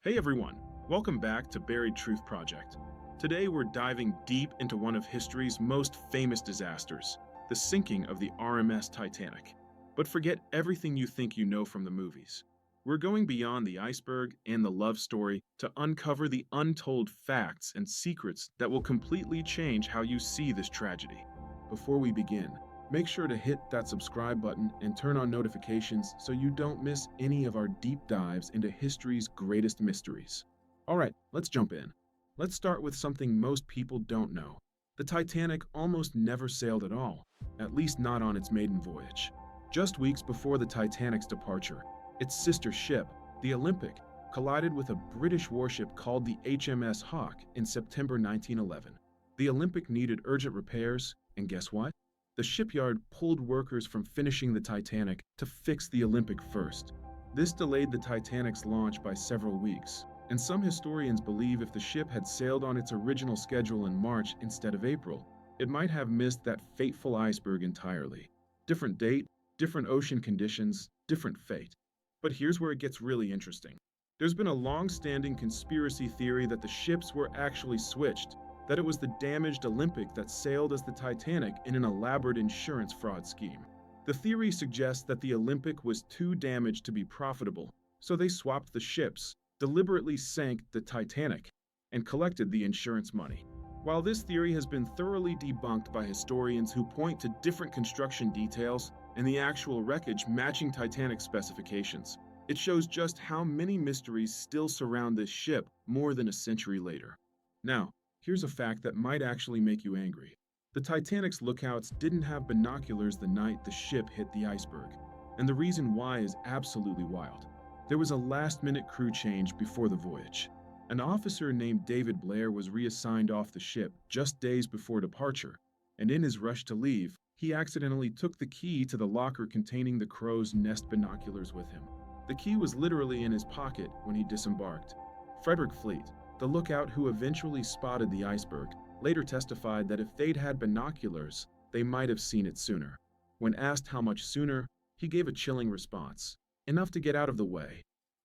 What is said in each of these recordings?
Hey everyone, welcome back to Buried Truth Project. Today we're diving deep into one of history's most famous disasters, the sinking of the RMS Titanic. But forget everything you think you know from the movies. We're going beyond the iceberg and the love story to uncover the untold facts and secrets that will completely change how you see this tragedy. Before we begin, make sure to hit that subscribe button and turn on notifications so you don't miss any of our deep dives into history's greatest mysteries. All right, let's jump in. Let's start with something most people don't know. The Titanic almost never sailed at all, at least not on its maiden voyage. Just weeks before the Titanic's departure, its sister ship, the Olympic, collided with a British warship called the HMS Hawke in September 1911. The Olympic needed urgent repairs, and guess what? The shipyard pulled workers from finishing the Titanic to fix the Olympic first. This delayed the Titanic's launch by several weeks, and some historians believe if the ship had sailed on its original schedule in March instead of April, it might have missed that fateful iceberg entirely. Different date, different ocean conditions, different fate. But here's where it gets really interesting. There's been a long-standing conspiracy theory that the ships were actually switched, that it was the damaged Olympic that sailed as the Titanic in an elaborate insurance fraud scheme. The theory suggests that the Olympic was too damaged to be profitable, so they swapped the ships, deliberately sank the Titanic, and collected the insurance money. While this theory has been thoroughly debunked by historians who point to different construction details and the actual wreckage matching Titanic specifications, it shows just how many mysteries still surround this ship more than a century later. Now, here's a fact that might actually make you angry. The Titanic's lookouts didn't have binoculars the night the ship hit the iceberg, and the reason why is absolutely wild. There was a last-minute crew change before the voyage. An officer named David Blair was reassigned off the ship just days before departure, and in his rush to leave, he accidentally took the key to the locker containing the crow's nest binoculars with him. The key was literally in his pocket when he disembarked. Frederick Fleet, the lookout who eventually spotted the iceberg, later testified that if they'd had binoculars, they might have seen it sooner. When asked how much sooner, he gave a chilling response: enough to get out of the way.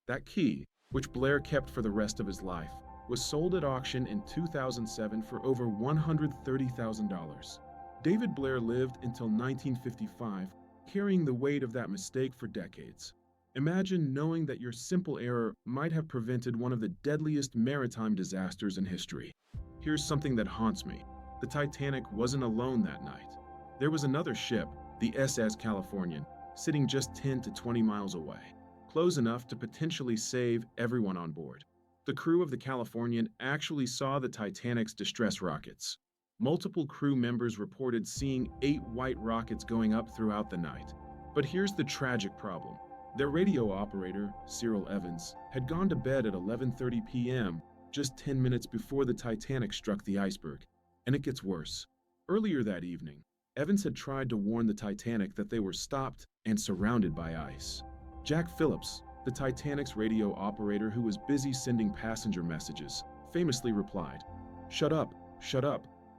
That key, which Blair kept for the rest of his life, was sold at auction in 2007 for over $130,000. David Blair lived until 1955, carrying the weight of that mistake for decades. Imagine knowing that your simple error might have prevented one of the deadliest maritime disasters in history. Here's something that haunts me. The Titanic wasn't alone that night. There was another ship, the SS Californian, sitting just 10 to 20 miles away, close enough to potentially save everyone on board. The crew of the Californian actually saw the Titanic's distress rockets. Multiple crew members reported seeing 8 white rockets going up throughout the night. But here's the tragic problem. Their radio operator, Cyril Evans, had gone to bed at 11:30 p.m., just 10 minutes before the Titanic struck the iceberg. And it gets worse. Earlier that evening, Evans had tried to warn the Titanic that they were stopped and surrounded by ice. Jack Phillips, the Titanic's radio operator who was busy sending passenger messages, famously replied, shut up,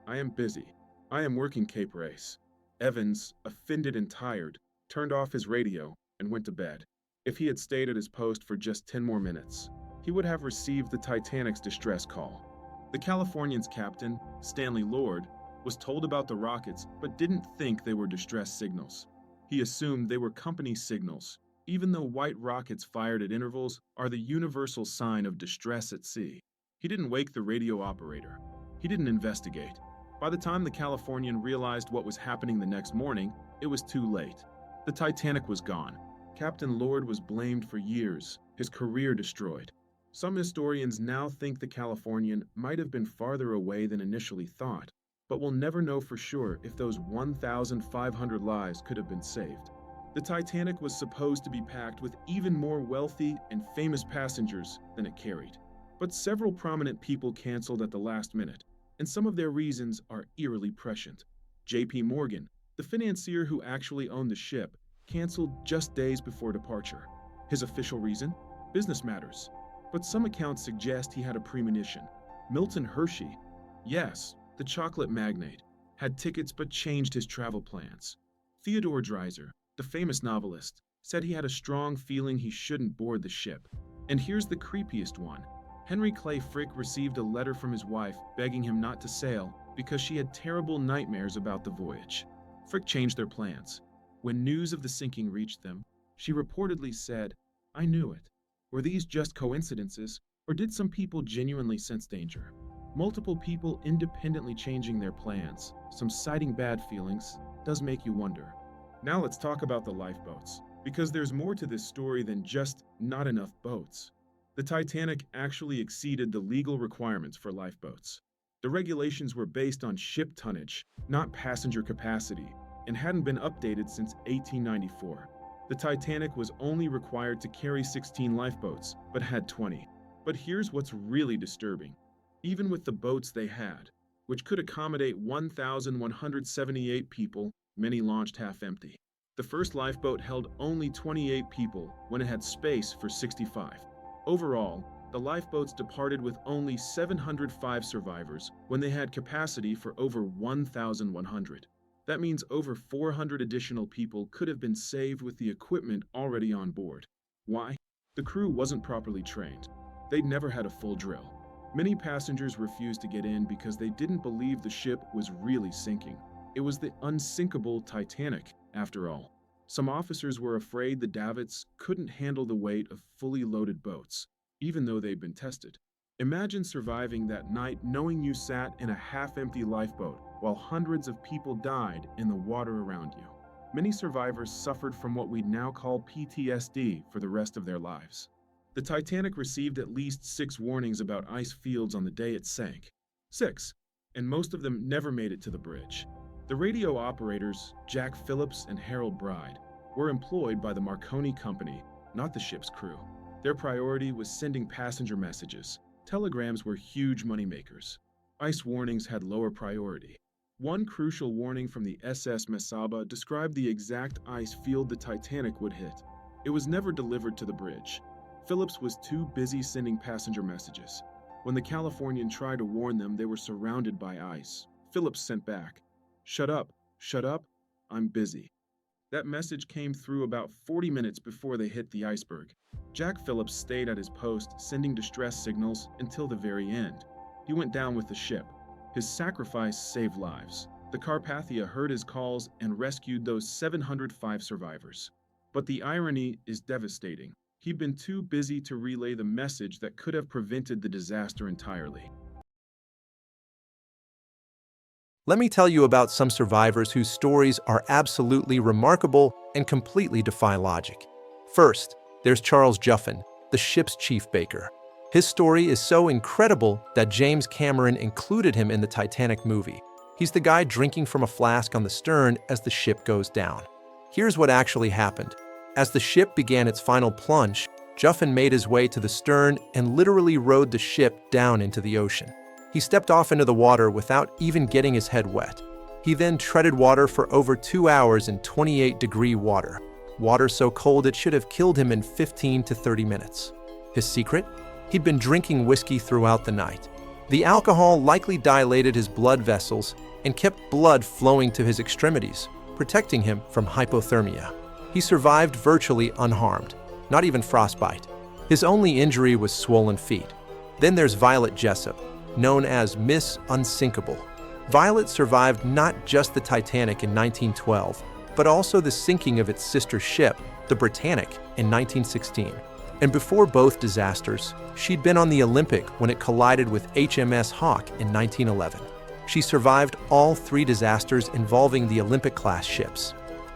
I am busy. I am working Cape Race." Evans, offended and tired, turned off his radio and went to bed. If he had stayed at his post for just 10 more minutes, he would have received the Titanic's distress call. The Californian's captain, Stanley Lord, was told about the rockets but didn't think they were distress signals. He assumed they were company signals, even though white rockets fired at intervals are the universal sign of distress at sea. He didn't wake the radio operator. He didn't investigate. By the time the Californian realized what was happening the next morning, it was too late. The Titanic was gone. Captain Lord was blamed for years, his career destroyed. Some historians now think the Californian might have been farther away than initially thought, but we'll never know for sure if those 1,500 lives could have been saved. The Titanic was supposed to be packed with even more wealthy and famous passengers than it carried. But several prominent people canceled at the last minute, and some of their reasons are eerily prescient. J.P. Morgan, the financier who actually owned the ship, canceled just days before departure. His official reason? Business matters. But some accounts suggest he had a premonition. Milton Hershey, yes, the chocolate magnate, had tickets but changed his travel plans. Theodore Dreiser, the famous novelist, said he had a strong feeling he shouldn't board the ship. And here's the creepiest one. Henry Clay Frick received a letter from his wife begging him not to sail because she had terrible nightmares about the voyage. Frick changed their plans. When news of the sinking reached them, she reportedly said, "I knew it. Were these just coincidences, or did some people genuinely sense danger?" Multiple people independently changing their plans, some citing bad feelings, does make you wonder. Now let's talk about the lifeboats, because there's more to this story than just not enough boats. The Titanic actually exceeded the legal requirements for lifeboats. The regulations were based on ship tonnage, not passenger capacity, and hadn't been updated since 1894. The Titanic was only required to carry 16 lifeboats, but had 20. But here's what's really disturbing. Even with the boats they had, which could accommodate 1,178 people, many launched half empty. The first lifeboat held only 28 people when it had space for 65. Overall, the lifeboats departed with only 705 survivors when they had capacity for over 1,100. That means over 400 additional people could have been saved with the equipment already on board. Why? The crew wasn't properly trained. They'd never had a full drill. Many passengers refused to get in because they didn't believe the ship was really sinking. It was the unsinkable Titanic, after all. Some officers were afraid the davits couldn't handle the weight of fully loaded boats, even though they'd been tested. Imagine surviving that night knowing you sat in a half-empty lifeboat while hundreds of people died in the water around you. Many survivors suffered from what we'd now call PTSD for the rest of their lives. The Titanic received at least 6 warnings about ice fields on the day it sank. 6, and most of them never made it to the bridge. The radio operators, Jack Phillips and Harold Bride, were employed by the Marconi Company, not the ship's crew. Their priority was sending passenger messages. Telegrams were huge moneymakers. Ice warnings had lower priority. One crucial warning from the SS Mesaba described the exact ice field the Titanic would hit. It was never delivered to the bridge. Phillips was too busy sending passenger messages. When the Californian tried to warn them they were surrounded by ice, Phillips sent back, shut up, I'm busy." That message came through about 40 minutes before they hit the iceberg. Jack Phillips stayed at his post, sending distress signals until the very end. He went down with the ship. His sacrifice saved lives. The Carpathia heard his calls and rescued those 705 survivors. But the irony is devastating. He'd been too busy to relay the message that could have prevented the disaster entirely. Let me tell you about some survivors whose stories are absolutely remarkable and completely defy logic. First, there's Charles Juffin, the ship's chief baker. His story is so incredible that James Cameron included him in the Titanic movie. He's the guy drinking from a flask on the stern as the ship goes down. Here's what actually happened. As the ship began its final plunge, Juffin made his way to the stern and literally rowed the ship down into the ocean. He stepped off into the water without even getting his head wet. He then treaded water for over 2 hours in 28-degree water. Water so cold it should have killed him in 15 to 30 minutes. His secret? He'd been drinking whiskey throughout the night. The alcohol likely dilated his blood vessels and kept blood flowing to his extremities, protecting him from hypothermia. He survived virtually unharmed, not even frostbite. His only injury was swollen feet. Then there's Violet Jessup, known as Miss Unsinkable. Violet survived not just the Titanic in 1912, but also the sinking of its sister ship, the Britannic, in 1916. And before both disasters, she'd been on the Olympic when it collided with HMS Hawke in 1911. She survived all 3 disasters involving the Olympic-class ships.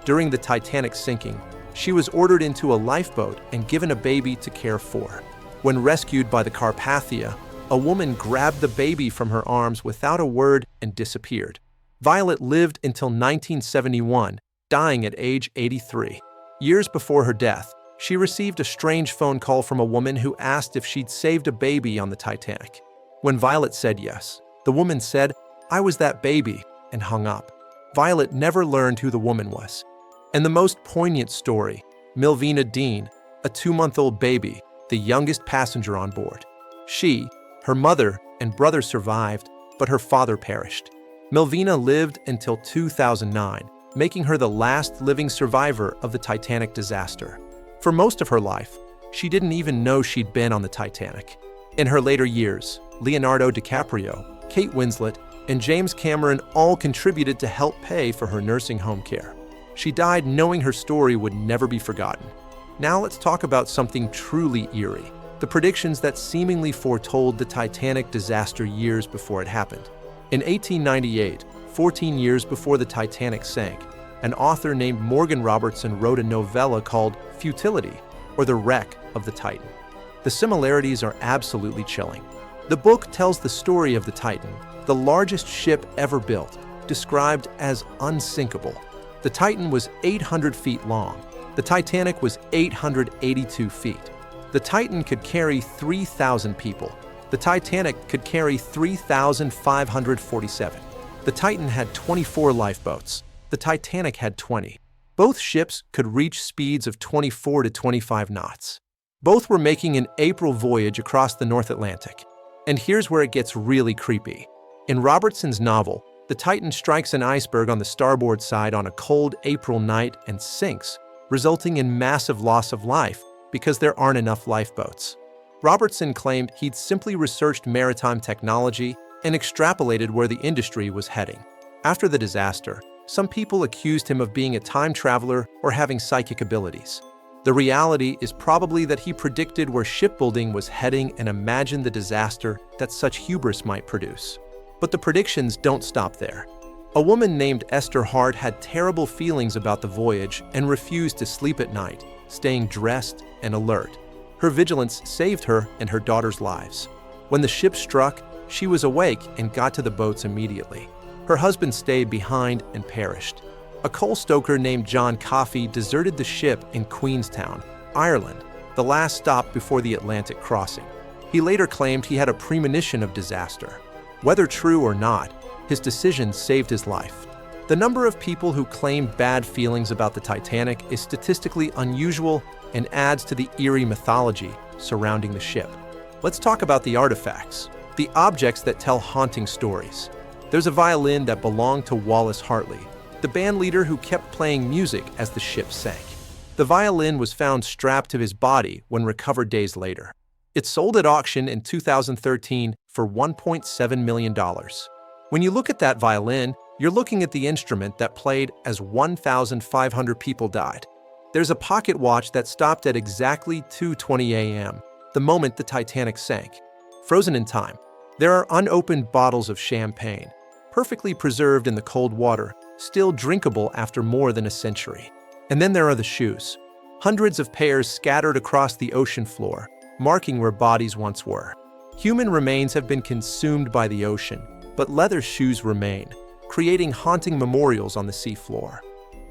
During the Titanic sinking, she was ordered into a lifeboat and given a baby to care for. When rescued by the Carpathia, a woman grabbed the baby from her arms without a word and disappeared. Violet lived until 1971, dying at age 83. Years before her death, she received a strange phone call from a woman who asked if she'd saved a baby on the Titanic. When Violet said yes, the woman said, "I was that baby," and hung up. Violet never learned who the woman was. And the most poignant story, Milvina Dean, a 2-month-old baby, the youngest passenger on board. She, her mother, and brother survived, but her father perished. Milvina lived until 2009, making her the last living survivor of the Titanic disaster. For most of her life, She didn't even know she'd been on the Titanic. In her later years, Leonardo DiCaprio, Kate Winslet, and James Cameron all contributed to help pay for her nursing home care. She died knowing her story would never be forgotten. Now let's talk about something truly eerie, the predictions that seemingly foretold the Titanic disaster years before it happened. In 1898, 14 years before the Titanic sank, an author named Morgan Robertson wrote a novella called Futility, or The Wreck of the Titan. The similarities are absolutely chilling. The book tells the story of the Titan, the largest ship ever built, described as unsinkable. The Titan was 800 feet long. The Titanic was 882 feet. The Titan could carry 3,000 people. The Titanic could carry 3,547. The Titan had 24 lifeboats. The Titanic had 20. Both ships could reach speeds of 24 to 25 knots. Both were making an April voyage across the North Atlantic. And here's where it gets really creepy. In Robertson's novel, the Titan strikes an iceberg on the starboard side on a cold April night and sinks, resulting in massive loss of life because there aren't enough lifeboats. Robertson claimed he'd simply researched maritime technology and extrapolated where the industry was heading. After the disaster, some people accused him of being a time traveler or having psychic abilities. The reality is probably that he predicted where shipbuilding was heading and imagined the disaster that such hubris might produce. But the predictions don't stop there. A woman named Esther Hart had terrible feelings about the voyage and refused to sleep at night, staying dressed and alert. Her vigilance saved her and her daughter's lives. When the ship struck, she was awake and got to the boats immediately. Her husband stayed behind and perished. A coal stoker named John Coffey deserted the ship in Queenstown, Ireland, the last stop before the Atlantic crossing. He later claimed he had a premonition of disaster. Whether true or not, his decision saved his life. The number of people who claim bad feelings about the Titanic is statistically unusual and adds to the eerie mythology surrounding the ship. Let's talk about the artifacts, the objects that tell haunting stories. There's a violin that belonged to Wallace Hartley, the band leader who kept playing music as the ship sank. The violin was found strapped to his body when recovered days later. It sold at auction in 2013 for $1.7 million. When you look at that violin, you're looking at the instrument that played as 1,500 people died. There's a pocket watch that stopped at exactly 2:20 a.m., the moment the Titanic sank. Frozen in time, there are unopened bottles of champagne, perfectly preserved in the cold water, still drinkable after more than a century. And then there are the shoes. Hundreds of pairs scattered across the ocean floor, marking where bodies once were. Human remains have been consumed by the ocean, but leather shoes remain, creating haunting memorials on the seafloor.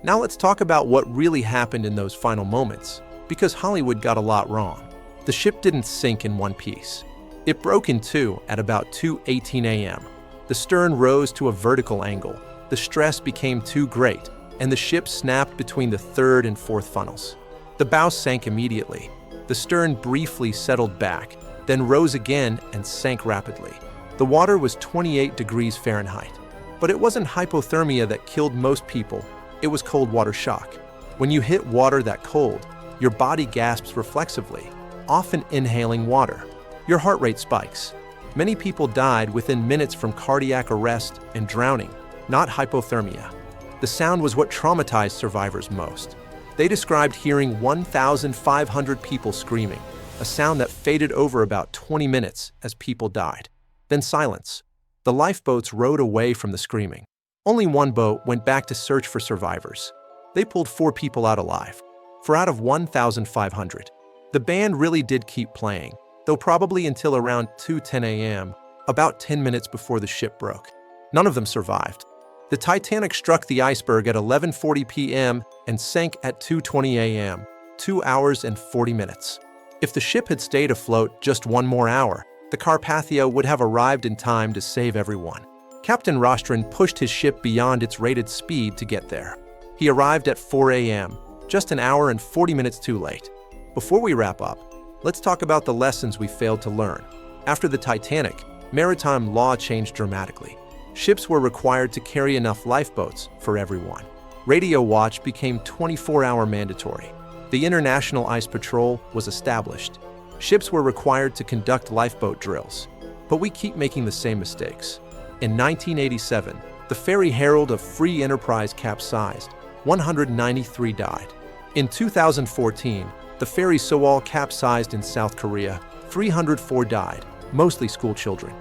Now let's talk about what really happened in those final moments, because Hollywood got a lot wrong. The ship didn't sink in one piece. It broke in two at about 2:18 a.m. The stern rose to a vertical angle. The stress became too great, and the ship snapped between the third and fourth funnels. The bow sank immediately. The stern briefly settled back, then rose again and sank rapidly. The water was 28 degrees Fahrenheit. But it wasn't hypothermia that killed most people, it was cold water shock. When you hit water that cold, your body gasps reflexively, often inhaling water. Your heart rate spikes. Many people died within minutes from cardiac arrest and drowning, not hypothermia. The sound was what traumatized survivors most. They described hearing 1,500 people screaming, a sound that faded over about 20 minutes as people died. Then silence. The lifeboats rowed away from the screaming. Only one boat went back to search for survivors. They pulled 4 people out alive, 4 out of 1,500. The band really did keep playing, though probably until around 2:10 a.m., about 10 minutes before the ship broke. None of them survived. The Titanic struck the iceberg at 11:40 p.m. and sank at 2:20 a.m., 2 hours and 40 minutes. If the ship had stayed afloat just one more hour, the Carpathia would have arrived in time to save everyone. Captain Rostron pushed his ship beyond its rated speed to get there. He arrived at 4 a.m., just an hour and 40 minutes too late. Before we wrap up, let's talk about the lessons we failed to learn. After the Titanic, maritime law changed dramatically. Ships were required to carry enough lifeboats for everyone. Radio watch became 24-hour mandatory. the International Ice Patrol was established. Ships were required to conduct lifeboat drills, but we keep making the same mistakes. In 1987, the ferry Herald of Free Enterprise capsized. 193 died. In 2014, the ferry Sewol capsized in South Korea. 304 died, mostly school children.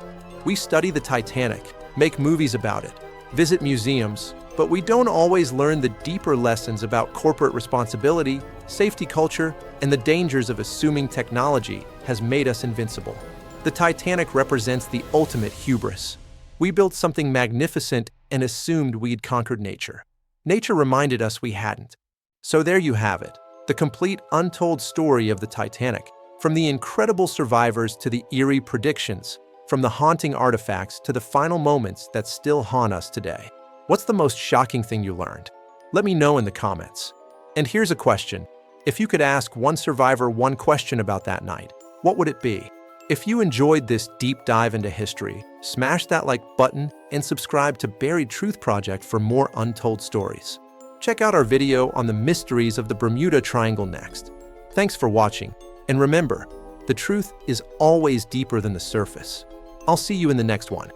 We study the Titanic, make movies about it, visit museums, but we don't always learn the deeper lessons about corporate responsibility, safety culture, and the dangers of assuming technology has made us invincible. The Titanic represents the ultimate hubris. We built something magnificent and assumed we'd conquered nature. Nature reminded us we hadn't. So there you have it, the complete untold story of the Titanic, from the incredible survivors to the eerie predictions, from the haunting artifacts to the final moments that still haunt us today. What's the most shocking thing you learned? Let me know in the comments. And here's a question. If you could ask one survivor one question about that night, what would it be? If you enjoyed this deep dive into history, smash that like button and subscribe to Buried Truth Project for more untold stories. Check out our video on the mysteries of the Bermuda Triangle next. Thanks for watching, and remember, the truth is always deeper than the surface. I'll see you in the next one.